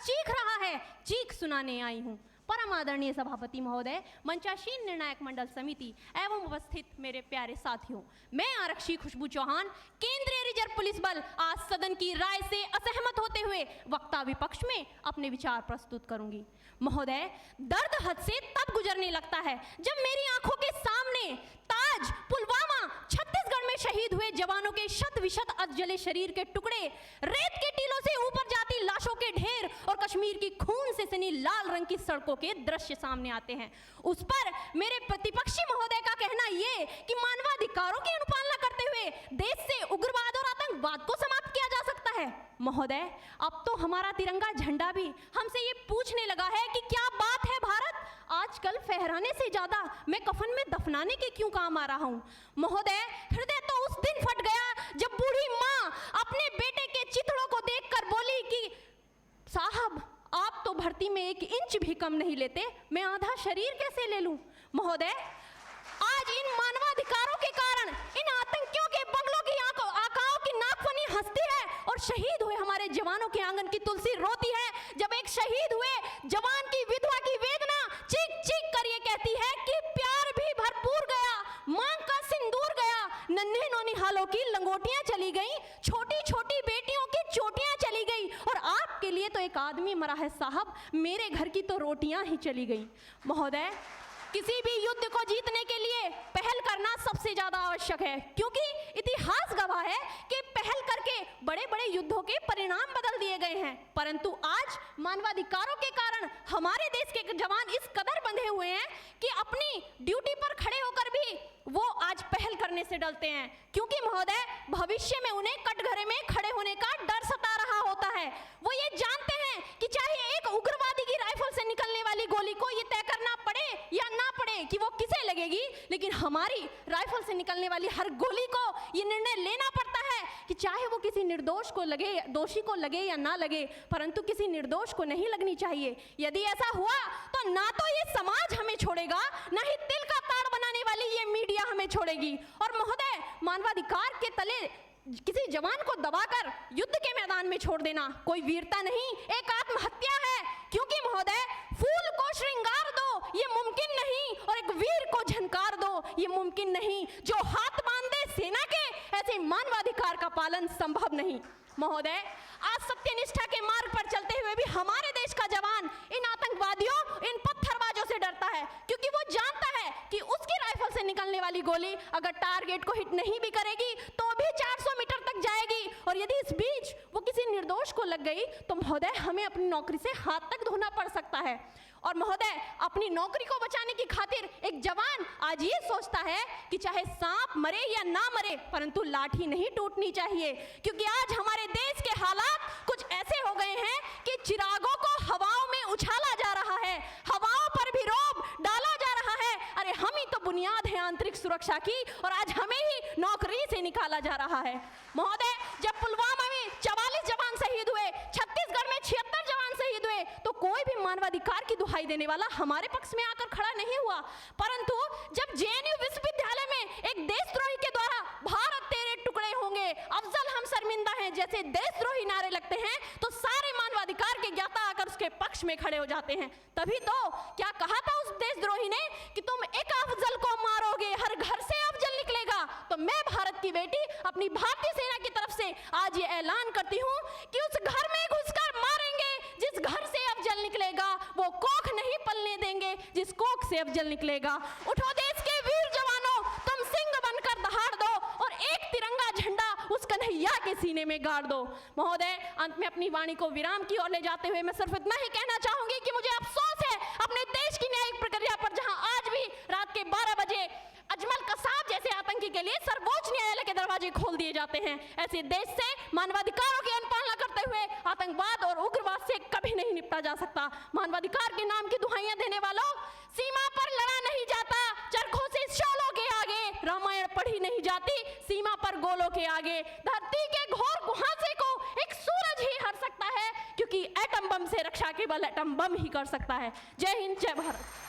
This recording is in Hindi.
चीख रहा है, चीख सुनाने आई हूँ। परम आदरणीय सभापति महोदय, मंचासीन निर्णायक मंडल समिति एवं उपस्थित मेरे प्यारे साथियों, मैं आरक्षी खुशबू चौहान केंद्रीय रिजर्व पुलिस बल आज सदन की राय से असहमत होते हुए वक्ता विपक्ष में अपने विचार प्रस्तुत करूंगी। महोदय, दर्द हद से तब गुजरने लगता है जब मेरी आंखों के सामने ताज, पुलवामा, छत्तीसगढ़ में शहीद हुए जवानों के शत विशत अधजले शरीर के टुकड़े, रेत के टीलों से ऊपर जाती लाशों के ढेर और कश्मीर की खून से सनी लाल रंग की सड़कों के दृश्य सामने आते हैं। उस पर मेरे प्रतिपक्षी महोदय का कहना ये कि मानवाधिकारों की अनुपालना करते हुए देश से उग्रवाद और आतंकवाद को समाप्त किया जा सकता है। महोदय, अब तो हमारा तिरंगा झंडा भी हमसे ये पूछने लगा है कि क्या बात है भारत, आजकल फहराने से ज्यादा मैं कफन में दफनाने के क्यों काम आ रहा हूँ। महोदय, हृदय तो उस दिन फट गया जब बूढ़ी माँ अपने बेटे के चिथड़ों को देखकर बोली कि साहब, आप तो भर्ती में 1 इंच भी कम नहीं लेते, मैं आधा शरीर कैसे ले लूं। महोदय, आज इन मानवाधिकारों के कारण इन आतंकियों के बंगलों की आकाओं की नाकफनी हंसती है और शहीद हुए हमारे जवानों के आंगन की तुलसी रोती है। जब एक शहीद हुए जवान की विधवा की वेदना चीख चीख कर ये कहती है कि प्यार भी भरपूर गया, मांग का सिंदूर गया, नन्हे नौनिहालों की लंगोटियां चली गई, छोटी छोटी बेटियों की चोटियां चली गई और आपके लिए तो एक आदमी मरा है साहब, मेरे घर की तो रोटियां ही चली गई। महोदय, किसी भी युद्ध को जीतने के लिए पहल करना सबसे ज्यादा आवश्यक है, क्योंकि इतिहास गवाह है कि पहल करके बड़े बड़े युद्धों के परिणाम बदल दिए गए हैं। परंतु आज मानवाधिकारों के कारण हमारे देश के जवान इस कदर बंधे हुए हैं कि अपनी ड्यूटी पर खड़े होकर भी वो आज पहल करने से डरते हैं, क्योंकि महोदय, भविष्य में उन्हें कटघरे में खड़े होने का डर सता रहा होता है। वो ये जानते हैं कि चाहे एक उग्रवादी की राइफल से निकलने वाली गोली को ये तय करना पड़े या ना पड़े कि वो किसे लगेगी, लेकिन हमारी राइफल से निकलने वाली हर गोली को ये निर्णय लेना पड़ता है कि चाहे वो किसी निर्दोष को लगे, दोषी को लगे या ना लगे, परंतु किसी निर्दोष को नहीं लगनी चाहिए। यदि ऐसा हुआ तो ना तो ये समाज हमें छोड़ेगा, ना ही तिल का ताड़ बनाने वाली ये मीडिया हमें छोड़ेगी। और महोदय, मानवाधिकार के तले किसी जवान को दबाकर युद्ध के मैदान में छोड़ देना कोई वीरता नहीं, एक आत्महत्या है। क्योंकि महोदय, फूल को श्रृंगार दो ये मुमकिन नहीं और एक वीर को झनकार दो ये मुमकिन नहीं। जो हाथ बांध दे सेना के, ऐसे मानवाधिकार का पालन संभव नहीं। महोदय, आज सत्यनिष्ठा के मार्ग पर चलते हुए भी हमारे देश का जवान इन आतंकवादियों, इन पत्थरबाजों से डरता है, क्योंकि वो जानता है कि उसकी राइफल से निकलने वाली गोली अगर टारगेट को हिट नहीं भी करेगी तो भी 400 मीटर तक जाएगी, और यदि इस बीच वो किसी निर्दोष को लग गई तो महोदय, हमें अपनी नौकरी से हाथ तक धोना पड़ सकता है। और महोदय, अपनी नौकरी को बचाने की खातिर एक जवान आज ये सोचता है कि चाहे सांप मरे या ना मरे, परंतु लाठी नहीं टूटनी चाहिए, क्योंकि आज हमारे देश के हालात कुछ ऐसे हो गए हैं कि चिरागों को हवाओं में उछाला जा रहा है, हवाओं पर भी रोब डाला जा रहा है। अरे हम ही तो बुनियाद है आंतरिक सुरक्षा की, और आज हमें ही नौकरी से निकाला जा रहा है। महोदय, जब पुलवामा में 44 जवान शहीद हुए, छत्तीसगढ़ में 76 जवान शहीद हुए, तो कोई भी मानवाधिकार की दुहाई देने वाला हमारे पक्ष में आकर खड़ा नहीं हुआ। परंतु जब जेएनयू विश्वविद्यालय में एक देशद्रोही के द्वारा भारत तेरे टुकड़े होंगे, अफजल हम शर्मिंदा हैं जैसे देशद्रोही नारे लगते हैं, तो सारे मानवाधिकार के ज्ञाता आकर उसके पक्ष में खड़े हो जाते हैं। तभी तो क्या कहा था उस देशद्रोही ने कि तुम एक अफजल को मारोगे, हर घर से अफजल निकलेगा। तो मैं भारत की बेटी अपनी भारतीय सेना की तरफ से आज ये ऐलान करती हूँ कि उस घर में घुसकर मारेंगे जिस घर से अफजल निकलेगा, वो कोख नहीं पलने देंगे जिस कोख से अफजल निकलेगा। उठो देश के वीर जवानों, तुम सिंह बनकर दहाड़ दो और एक तिरंगा झंडा उस कन्हैया के सीने में गाड़ दो। महोदय, अंत में अपनी वाणी को विराम की ओर ले जाते हुए मैं सिर्फ इतना ही कहना चाहूंगी कि मुझे अफसोस है अपने देश की न्यायिक प्रक्रिया पर, जहां आज भी रात के 12 बजे अजमल कसाब जैसे आतंकी के लिए सर्वोच्च न्यायालय के दरवाजे खोल दिए जाते हैं। ऐसे देश से मानवाधिकारों की अनुपालना करते हुए आतंकवाद और उग्रवाद से कभी नहीं निपटा जा सकता। मानवाधिकार के नाम की दुहाइयां देने वालों, सीमा पर लड़ा नहीं जाता चरखों से शोलों के आगे, रामायण पढ़ी नहीं जाती सीमा पर गोलों के आगे। धरती के घोर कुहासे को एक सूरज ही हर सकता है, क्योंकि एटम बम से रक्षा केवल एटम बम ही कर सकता है। जय हिंद, जय भारत।